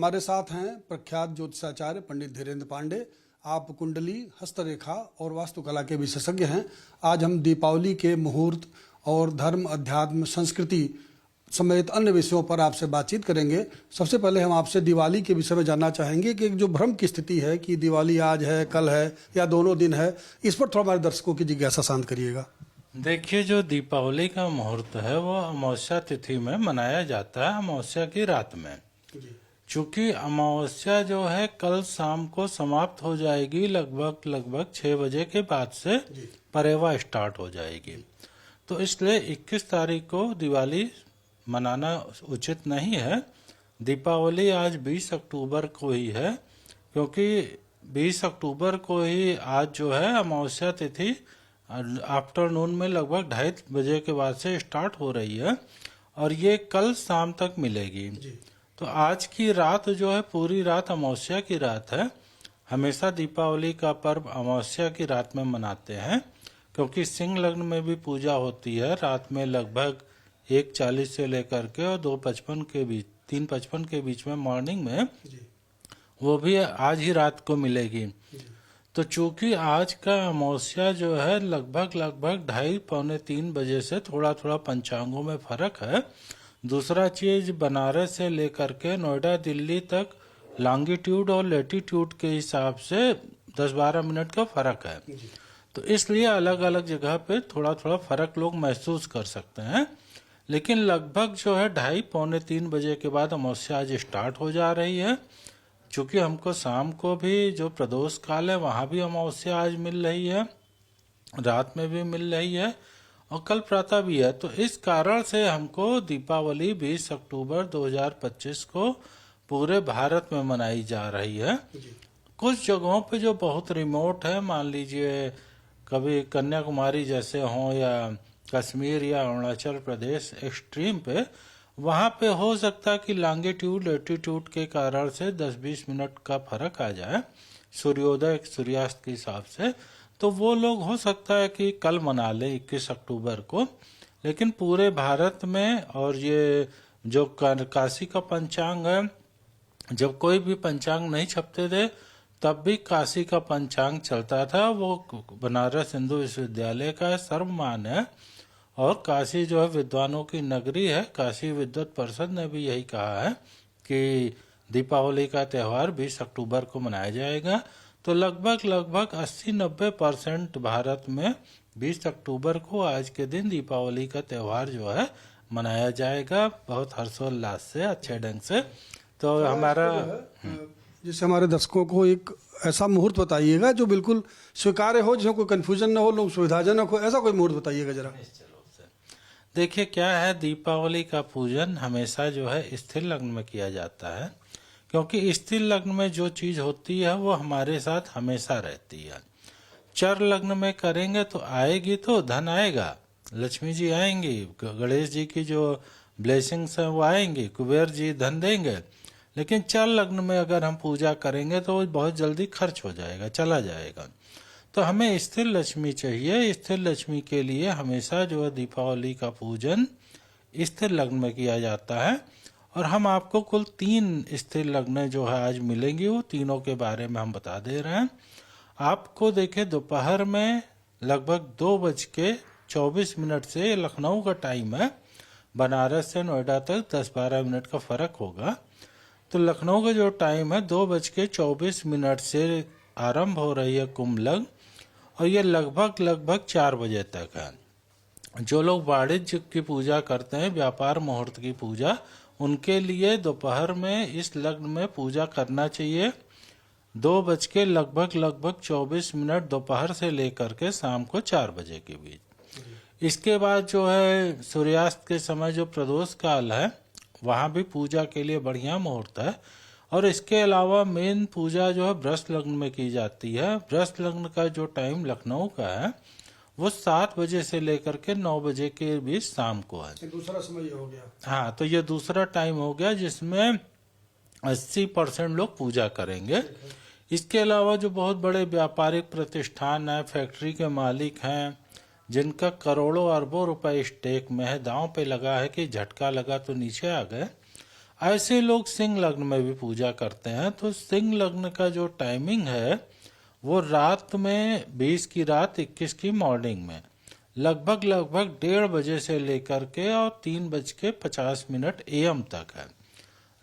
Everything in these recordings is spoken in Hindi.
हमारे साथ हैं प्रख्यात ज्योतिषाचार्य पंडित धीरेन्द्र पांडे। आप कुंडली, हस्तरेखा और वास्तुकला के विशेषज्ञ हैं। आज हम दीपावली के मुहूर्त और धर्म, अध्यात्म, संस्कृति समेत अन्य विषयों पर आपसे बातचीत करेंगे। सबसे पहले हम आपसे दिवाली के विषय में जानना चाहेंगे कि जो भ्रम की स्थिति है कि दिवाली आज है, कल है या दोनों दिन है, इस पर थोड़ा हमारे दर्शकों की जिज्ञासा शांत करिएगा। देखिए, जो दीपावली का मुहूर्त है वो अमावस्या तिथि में मनाया जाता है, अमावस्या की रात में। चूंकि अमावस्या जो है कल शाम को समाप्त हो जाएगी, लगभग 6 बजे के बाद से परेवा स्टार्ट हो जाएगी। तो इसलिए 21 तारीख को दिवाली मनाना उचित नहीं है। दीपावली आज 20 अक्टूबर को ही है, क्योंकि 20 अक्टूबर को ही आज जो है अमावस्या तिथि आफ्टरनून में लगभग 2:30 बजे के बाद से स्टार्ट हो रही है और ये कल शाम तक मिलेगी। तो आज की रात जो है पूरी रात अमावस्या की रात है। हमेशा दीपावली का पर्व अमावस्या की रात में मनाते हैं, क्योंकि सिंह लग्न में भी पूजा होती है रात में लगभग 1:40 से लेकर के और 2:55 के बीच, 3:55 के बीच में मॉर्निंग में, वो भी आज ही रात को मिलेगी। तो चूंकि आज का अमावस्या जो है लगभग 2:30-3 बजे से थोड़ा थोड़ा पंचांगों में फर्क है। दूसरा चीज, बनारस से लेकर के नोएडा, दिल्ली तक लॉन्गिट्यूड और लेटीट्यूड के हिसाब से 10-12 मिनट का फर्क है। तो इसलिए अलग अलग जगह पे थोड़ा थोड़ा फर्क लोग महसूस कर सकते हैं। लेकिन लगभग जो है 2:30-3 बजे के बाद अमावस्या आज स्टार्ट हो जा रही है। चूंकि हमको शाम को भी जो प्रदोष काल है वहां भी अमावस्या आज मिल रही है, रात में भी मिल रही है और कल प्रातः भी है। तो इस कारण से हमको दीपावली 20 अक्टूबर 2025 को पूरे भारत में मनाई जा रही है। कुछ जगहों पे जो बहुत रिमोट है, मान लीजिए कभी कन्याकुमारी जैसे हों या कश्मीर या अरुणाचल प्रदेश एक्सट्रीम पे, वहां पे हो सकता है कि लॉन्गिट्यूड लेटीट्यूड के कारण से 10-20 मिनट का फर्क आ जाए सूर्योदय सूर्यास्त के हिसाब से। तो वो लोग हो सकता है कि कल मना ले 21 अक्टूबर को। लेकिन पूरे भारत में, और ये जो काशी का पंचांग है, जब कोई भी पंचांग नहीं छपते थे तब भी काशी का पंचांग चलता था। वो बनारस हिंदू विश्वविद्यालय का सर्वमान्य है और काशी जो है विद्वानों की नगरी है। काशी विद्वत परिषद ने भी यही कहा है कि दीपावली का त्यौहार 20 अक्टूबर को मनाया जाएगा। तो लगभग 80-90% भारत में 20 अक्टूबर को आज के दिन दीपावली का त्यौहार जो है मनाया जाएगा, बहुत हर्षोल्लास से, अच्छे ढंग से। तो हमारा जैसे हमारे दर्शकों को एक ऐसा मुहूर्त बताइएगा जो बिल्कुल स्वीकार्य हो, जिसमें कोई कंफ्यूजन ना हो, लोग सुविधाजनक हो, ऐसा कोई मुहूर्त बताइएगा जरा। देखिए, क्या है, दीपावली का पूजन हमेशा जो है स्थिर लग्न में किया जाता है, क्योंकि स्थिर लग्न में जो चीज होती है वो हमारे साथ हमेशा रहती है। चर लग्न में करेंगे तो आएगी, तो धन आएगा, लक्ष्मी जी आएंगी, गणेश जी की जो ब्लेसिंग्स है वो आएंगी, कुबेर जी धन देंगे। लेकिन चर लग्न में अगर हम पूजा करेंगे तो वो बहुत जल्दी खर्च हो जाएगा, चला जाएगा। तो हमें स्थिर लक्ष्मी चाहिए। स्थिर लक्ष्मी के लिए हमेशा जो है दीपावली का पूजन स्थिर लग्न में किया जाता है। और हम आपको कुल 3 स्थिर लग्न जो है आज मिलेंगी, वो तीनों के बारे में हम बता दे रहे हैं आपको। देखिए, दोपहर में लगभग 2:24 से लखनऊ का टाइम है, बनारस से नोएडा तक 10-12 मिनट का फर्क होगा। तो लखनऊ का जो टाइम है 2:24 से आरंभ हो रही है कुंभ लग्न और ये लगभग 4 बजे तक है। जो लोग वाणिज्य की पूजा करते हैं, व्यापार मुहूर्त की पूजा, उनके लिए दोपहर में इस लग्न में पूजा करना चाहिए। 2:24 दोपहर से लेकर के शाम को 4 बजे के बीच। इसके बाद जो है सूर्यास्त के समय जो प्रदोष काल है, वहां भी पूजा के लिए बढ़िया मुहूर्त है। और इसके अलावा मेन पूजा जो है वृष लग्न में की जाती है। वृष लग्न का जो टाइम लखनऊ का है वो 7 बजे से लेकर के 9 बजे के बीच शाम को है। दूसरा समय हो गया। हाँ, तो ये दूसरा टाइम हो गया जिसमें 80% लोग पूजा करेंगे। इसके अलावा जो बहुत बड़े व्यापारिक प्रतिष्ठान है, फैक्ट्री के मालिक हैं, जिनका करोड़ों अरबों रुपए स्टेक में है, दांव पे लगा है कि झटका लगा तो नीचे आ गए, ऐसे लोग सिंह लग्न में भी पूजा करते हैं। तो सिंह लग्न का जो टाइमिंग है वो रात में 20 की रात 21 की मॉर्निंग में लगभग 1:30 बजे से लेकर के और 3:50 AM तक है।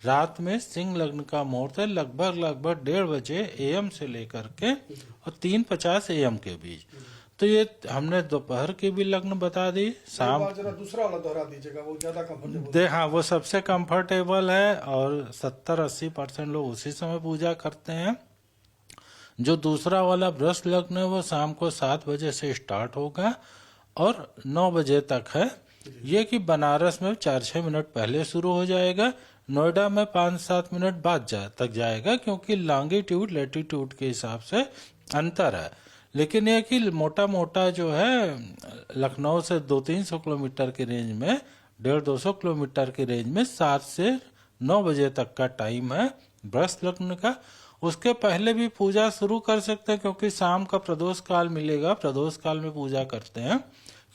रात में सिंह लग्न का मुहूर्त है लगभग 1:30 बजे AM से लेकर के और 3:50 AM के बीच। तो ये हमने दोपहर की भी लग्न बता दी। शाम जरा दूसरा वाला दोहरा दीजिएगा, वो ज्यादा कंफर्टेबल। हाँ, वो सबसे कंफर्टेबल है और 70-80% लोग उसी समय पूजा करते हैं। जो दूसरा वाला वृष लग्न है वो शाम को 7 बजे से स्टार्ट होगा और 9 बजे तक है। ये कि बनारस में 4-6 मिनट पहले शुरू हो जाएगा, नोएडा में 5-7 मिनट बाद तक जाएगा, क्योंकि लॉन्गिट्यूड लैटिट्यूड के हिसाब से अंतर है। लेकिन यह कि मोटा मोटा जो है लखनऊ से 200-300 किलोमीटर की रेंज में, 150-200 किलोमीटर की रेंज में 7 से 9 बजे तक का टाइम है वृष लग्न का। उसके पहले भी पूजा शुरू कर सकते हैं, क्योंकि शाम का प्रदोष काल मिलेगा, प्रदोष काल में पूजा करते हैं।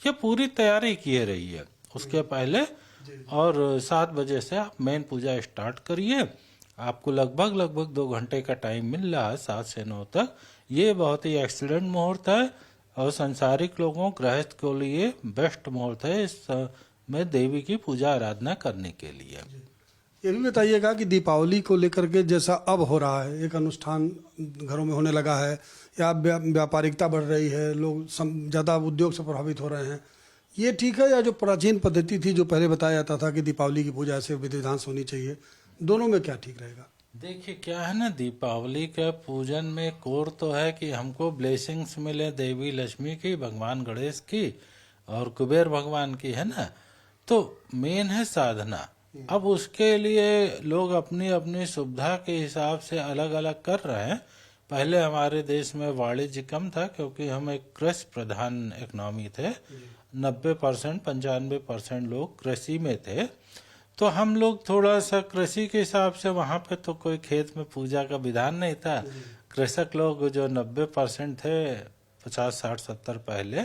ये पूरी तैयारी किए रही है उसके पहले, और 7 बजे से आप मेन पूजा स्टार्ट करिए। आपको लगभग 2 घंटे का टाइम मिल रहा है 7 से 9 तक। ये बहुत ही एक्सीलेंट मुहूर्त है और संसारिक लोगों गृहस्थ के लिए बेस्ट मुहूर्त है इस में देवी की पूजा आराधना करने के लिए। ये भी बताइएगा कि दीपावली को लेकर के जैसा अब हो रहा है, एक अनुष्ठान घरों में होने लगा है या व्यापारिकता बढ़ रही है, लोग ज़्यादा उद्योग से प्रभावित हो रहे हैं, ये ठीक है? या जो प्राचीन पद्धति थी जो पहले बताया जाता था कि दीपावली की पूजा ऐसे विधि विधान से होनी चाहिए, दोनों में क्या ठीक रहेगा? देखिए क्या है ना, दीपावली का पूजन में कोर तो है कि हमको ब्लेसिंग्स मिले देवी लक्ष्मी की, भगवान गणेश की और कुबेर भगवान की, है ना। तो मेन है साधना। अब उसके लिए लोग अपनी अपनी सुविधा के हिसाब से अलग अलग कर रहे हैं। पहले हमारे देश में वाणिज्य कम था, क्योंकि हम एक कृषि प्रधान इकोनॉमी थे। 90% 95% लोग कृषि में थे। तो हम लोग थोड़ा सा कृषि के हिसाब से, वहाँ पे तो कोई खेत में पूजा का विधान नहीं था। कृषक लोग जो 90% थे, 50, 60, 70 पहले,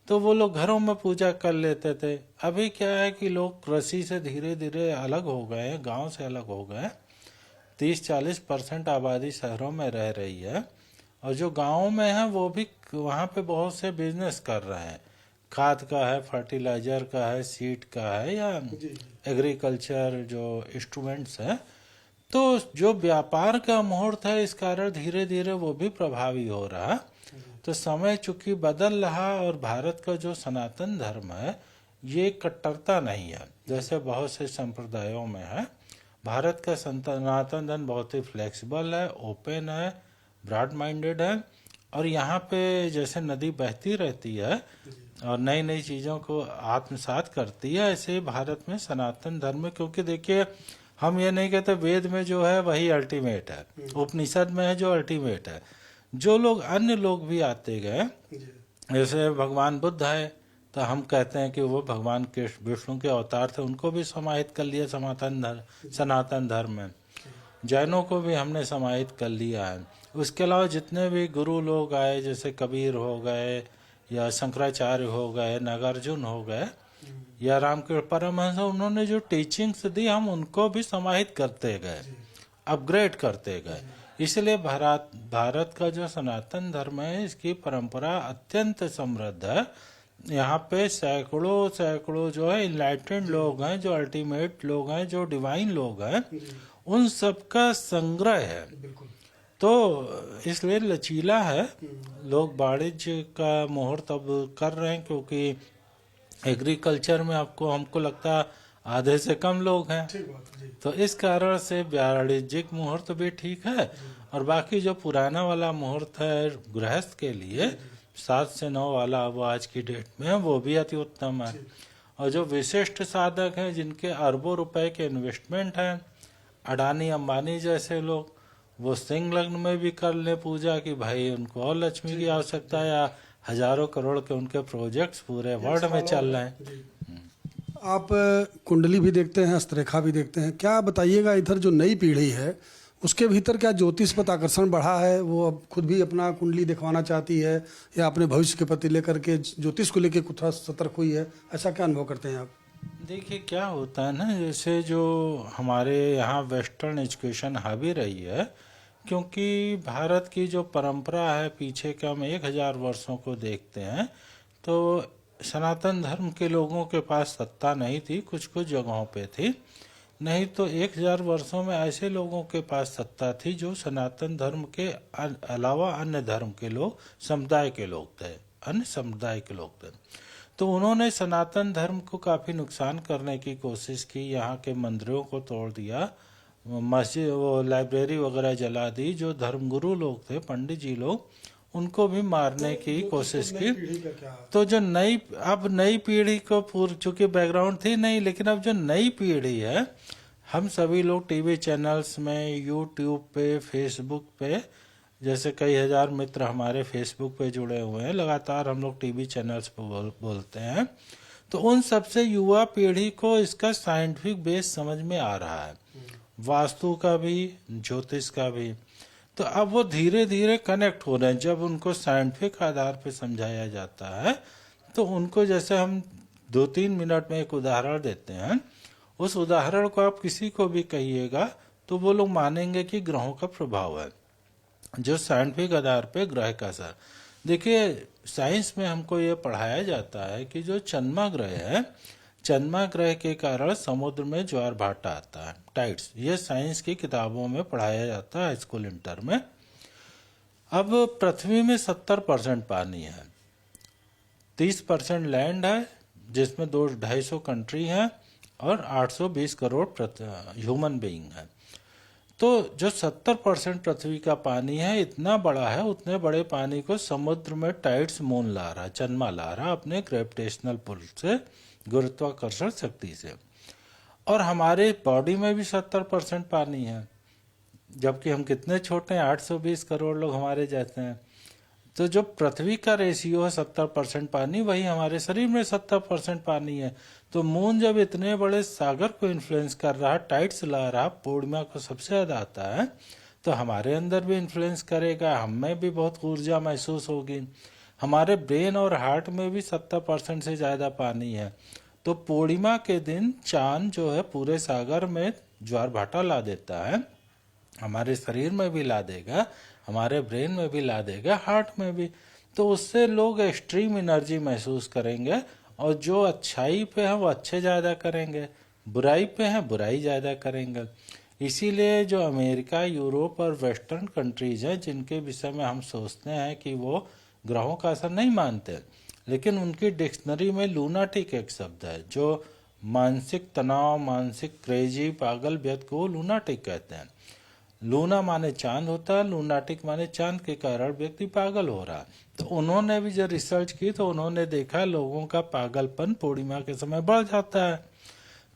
तो वो लोग घरों में पूजा कर लेते थे। अभी क्या है कि लोग कृषि से धीरे धीरे अलग हो गए हैं, गांव से अलग हो गए। 30-40% आबादी शहरों में रह रही है, और जो गाँव में है वो भी वहाँ पे बहुत से बिजनेस कर रहे हैं। खाद का है, फर्टिलाइजर का है, सीड का है, या एग्रीकल्चर जो इंस्ट्रूमेंट्स हैं। तो जो व्यापार का मुहूर्त है, इस कारण धीरे धीरे वो भी प्रभावी हो रहा। तो समय चूंकि बदल रहा, और भारत का जो सनातन धर्म है ये कट्टरता नहीं है जैसे बहुत से संप्रदायों में है। भारत का सनातन धर्म बहुत ही फ्लेक्सिबल है, ओपन है, ब्रॉड माइंडेड है। और यहाँ पे जैसे नदी बहती रहती है और नई नई चीज़ों को आत्मसात करती है, ऐसे भारत में सनातन धर्म, क्योंकि देखिए हम ये नहीं कहते वेद में जो है वही अल्टीमेट है, उपनिषद में है जो अल्टीमेट है। जो लोग अन्य लोग भी आते गए, जैसे भगवान बुद्ध है, तो हम कहते हैं कि वो भगवान कृष्ण विष्णु के अवतार थे, उनको भी समाहित कर लिया सनातन धर्म में। जैनों को भी हमने समाहित कर लिया है। उसके अलावा जितने भी गुरु लोग आए, जैसे कबीर हो गए, या शंकराचार्य हो गए, नागार्जुन हो गए, या रामकृष्ण परमहंस, उन्होंने जो टीचिंग्स दी हम उनको भी समाहित करते गए, अपग्रेड करते गए। इसलिए भारत का जो सनातन धर्म है, इसकी परंपरा अत्यंत समृद्ध है। यहाँ पे सैकड़ों जो है इनलाइटेंड लोग हैं, जो अल्टीमेट लोग हैं, जो डिवाइन लोग हैं, उन सबका संग्रह है। तो इसलिए लचीला है। लोग वाणिज्य का मुहूर्त अब कर रहे हैं, क्योंकि एग्रीकल्चर में हमको लगता है आधे से कम लोग हैं। तो इस कारण से वाणिज्यिक मुहूर्त भी ठीक है, और बाकी जो पुराना वाला मुहूर्त है गृहस्थ के लिए 7 से 9 वाला, वो आज की डेट में है, वो भी अति उत्तम है। और जो विशिष्ट साधक हैं, जिनके अरबों रुपए के इन्वेस्टमेंट हैं, अडानी अंबानी जैसे लोग, वो सिंह लग्न में भी कर ले पूजा कि भाई उनको और लक्ष्मी की आवश्यकता है, या हजारों करोड़ के उनके प्रोजेक्ट्स पूरे वर्ल्ड में चल रहे हैं। आप कुंडली भी देखते हैं, हस्तरेखा भी देखते हैं, क्या बताइएगा इधर जो नई पीढ़ी है उसके भीतर क्या ज्योतिष पर आकर्षण बढ़ा है? वो अब खुद भी अपना कुंडली दिखवाना चाहती है, या अपने भविष्य के प्रति लेकर के ज्योतिष को लेकर कुछ सतर्क हुई है? ऐसा क्या अनुभव करते हैं आप? देखिए क्या होता है ना, जैसे जो हमारे यहाँ वेस्टर्न एजुकेशन हावी रही है, क्योंकि भारत की जो परंपरा है पीछे के हम 1000 वर्षों को देखते हैं, तो सनातन धर्म के लोगों के पास सत्ता नहीं थी, कुछ कुछ जगहों पे थी, नहीं तो 1000 वर्षों में ऐसे लोगों के पास सत्ता थी जो सनातन धर्म के अलावा अन्य धर्म के लोग, समुदाय के लोग थे, अन्य समुदाय के लोग थे। तो उन्होंने सनातन धर्म को काफ़ी नुकसान करने की कोशिश की, यहाँ के मंदिरों को तोड़ दिया, मस्जिद वो लाइब्रेरी वगैरह जला दी, जो धर्मगुरु लोग थे, पंडित जी लोग, उनको भी मारने की कोशिश की। तो जो अब नई पीढ़ी को चूंकि बैकग्राउंड थी नहीं, लेकिन अब जो नई पीढ़ी है, हम सभी लोग टीवी चैनल्स में, यूट्यूब पे, फेसबुक पे, जैसे कई हजार मित्र हमारे फेसबुक पे जुड़े हुए हैं, लगातार हम लोग टीवी चैनल्स पर बोलते हैं, तो उन सबसे युवा पीढ़ी को इसका साइंटिफिक बेस समझ में आ रहा है, वास्तु का भी, ज्योतिष का भी। तो अब वो धीरे धीरे कनेक्ट हो रहे हैं। जब उनको साइंटिफिक आधार पे समझाया जाता है तो उनको, जैसे हम 2-3 मिनट में एक उदाहरण देते हैं, उस उदाहरण को आप किसी को भी कहिएगा तो वो लोग मानेंगे कि ग्रहों का प्रभाव है, जो साइंटिफिक आधार पे ग्रह का असर। देखिए साइंस में हमको ये पढ़ाया जाता है कि जो चंद्रमा ग्रह है, चंद्रमा ग्रह के कारण समुद्र में ज्वार भाटा आता है, टाइड्स, ये साइंस की किताबों में पढ़ाया जाता है स्कूल इंटर में। अब पृथ्वी में 70% पानी है, 30% लैंड है जिसमें 250 कंट्री है और 820 करोड़ ह्यूमन बीइंग है। तो जो 70% पृथ्वी का पानी है इतना बड़ा है, उतने बड़े पानी को समुद्र में टाइड्स मून ला रहा, चंद्रमा ला रहा अपने ग्रेविटेशनल पुल से, गुरुत्वाकर्षण शक्ति से। और हमारे बॉडी में भी 70% पानी है, जबकि हम कितने छोटे हैं, 820 करोड़ लोग हमारे जैसे हैं। तो जो पृथ्वी का रेशियो है 70% पानी, वही हमारे शरीर में 70% पानी है। तो मून जब इतने बड़े सागर को इन्फ्लुएंस कर रहा, टाइड्स ला रहा, पूर्णिमा को सबसे ज्यादा आता है, तो हमारे अंदर भी इन्फ्लुएंस करेगा, हमें भी बहुत ऊर्जा महसूस होगी। हमारे ब्रेन और हार्ट में भी 70% से ज्यादा पानी है। तो पूर्णिमा के दिन चांद जो है पूरे सागर में ज्वार भाटा ला देता है, हमारे शरीर में भी ला देगा, हमारे ब्रेन में भी ला देगा, हार्ट में भी। तो उससे लोग एक्सट्रीम एनर्जी महसूस करेंगे, और जो अच्छाई पे है वो अच्छे ज्यादा करेंगे, बुराई पे है बुराई ज्यादा करेंगे। इसीलिए जो अमेरिका, यूरोप और वेस्टर्न कंट्रीज हैं, जिनके विषय में हम सोचते हैं कि वो ग्रहों का असर नहीं मानते, लेकिन उनकी डिक्शनरी में लूनाटिक एक शब्द है, जो मानसिक तनाव, मानसिक क्रेजी, पागल व्यक्ति को लूनाटिक कहते हैं। लूना माने चांद होता है, लूनाटिक माने चांद के कारण व्यक्ति पागल हो रहा। तो उन्होंने भी जो रिसर्च की तो उन्होंने देखा लोगों का पागलपन पूर्णिमा के समय बढ़ जाता है।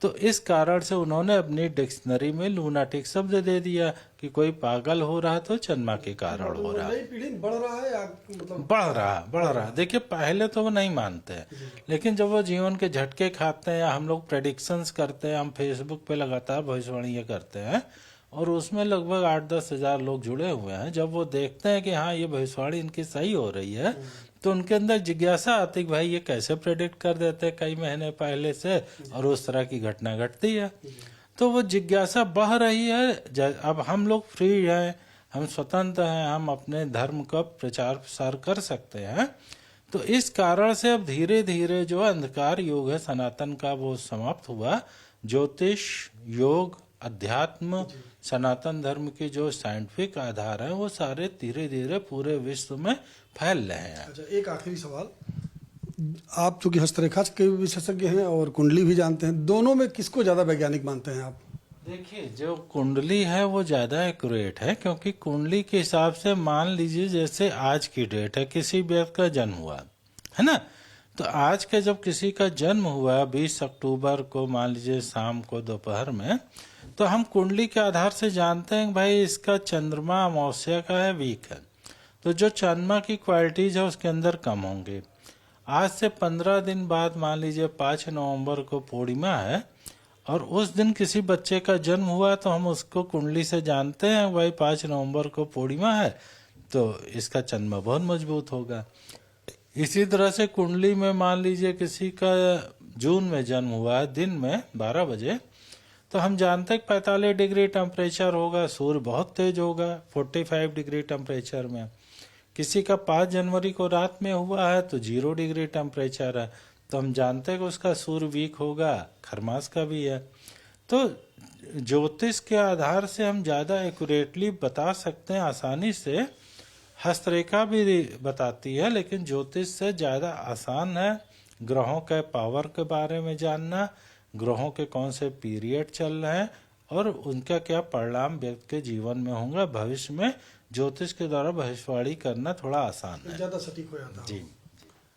तो इस कारण से उन्होंने अपनी डिक्शनरी में लूनाटिक शब्द दे दिया कि कोई पागल हो रहा तो चंद्रमा के कारण हो रहा। नई पीढ़ी बढ़ रहा है या मतलब बढ़ रहा। देखिए पहले तो वो नहीं मानते हैं, लेकिन जब वो जीवन के झटके खाते हैं, या हम लोग प्रेडिक्शंस करते हैं, हम फेसबुक पे लगातार भविष्यवाणी करते हैं, और उसमें लगभग 8-10 हजार लोग जुड़े हुए हैं, जब वो देखते हैं कि हाँ ये भविष्यवाणी इनकी सही हो रही है, तो उनके अंदर जिज्ञासा आती कि भाई ये कैसे प्रेडिक्ट कर देते हैं कई महीने पहले से, और उस तरह की घटना घटती है। तो वो जिज्ञासा बढ़ रही है। अब हम लोग फ्री हैं, हम स्वतंत्र हैं, हम अपने धर्म का प्रचार प्रसार कर सकते हैं। तो इस कारण से अब धीरे धीरे जो अंधकार युग है सनातन का वो समाप्त हुआ। ज्योतिष, योग, अध्यात्म, सनातन धर्म के जो साइंटिफिक आधार है वो सारे धीरे धीरे पूरे विश्व में फैल रहे हैं। अच्छा, एक आखिरी सवाल, आप चूंकि हस्तरेखा के विशेषज्ञ हैं और कुंडली भी जानते हैं, दोनों में किसको ज्यादा वैज्ञानिक मानते हैं आप? देखिए जो कुंडली है वो ज्यादा एक्यूरेट है, क्योंकि कुंडली के हिसाब से मान लीजिए जैसे आज की डेट है, किसी व्यक्ति का जन्म हुआ है ना, तो आज के जब किसी का जन्म हुआ 20 अक्टूबर को, मान लीजिए शाम को दोपहर में, तो हम कुंडली के आधार से जानते हैं कि भाई इसका चंद्रमा अमावस्या का है, वीक है, तो जो चंद्रमा की क्वालिटीज है उसके अंदर कम होंगे। आज से 15 दिन बाद मान लीजिए 5 नवंबर को पूर्णिमा है, और उस दिन किसी बच्चे का जन्म हुआ, तो हम उसको कुंडली से जानते हैं भाई 5 नवंबर को पूर्णिमा है, तो इसका चंद्रमा बहुत मजबूत होगा। इसी तरह से कुंडली में मान लीजिए किसी का जून में जन्म हुआ है, दिन में 12 बजे, तो हम जानते हैं 45 डिग्री टेम्परेचर होगा, सूर्य बहुत तेज होगा 45 डिग्री टेम्परेचर में। किसी का 5 जनवरी को रात में हुआ है तो 0 डिग्री टेम्परेचर है, तो हम जानते हैं कि उसका सूर्य वीक होगा, खरमास का भी है। तो ज्योतिष के आधार से हम ज़्यादा एक्यूरेटली बता सकते हैं आसानी से। हस्तरेखा भी बताती है, लेकिन ज्योतिष से ज़्यादा आसान है ग्रहों के पावर के बारे में जानना, ग्रहों के कौन से पीरियड चल रहे हैं और उनका क्या परिणाम व्यक्ति के जीवन में होंगे भविष्य में। ज्योतिष के द्वारा भविष्यवाणी करना थोड़ा आसान है, ज़्यादा सटीक हो जाता है। जी।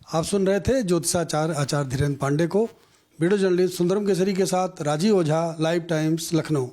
आप सुन रहे थे ज्योतिषाचार्य आचार्य धीरेन्द्र पांडे को। वीडियो जर्नलिस्ट सुंदरम केसरी के साथ राजीव ओझा, लाइव टाइम्स, लखनऊ।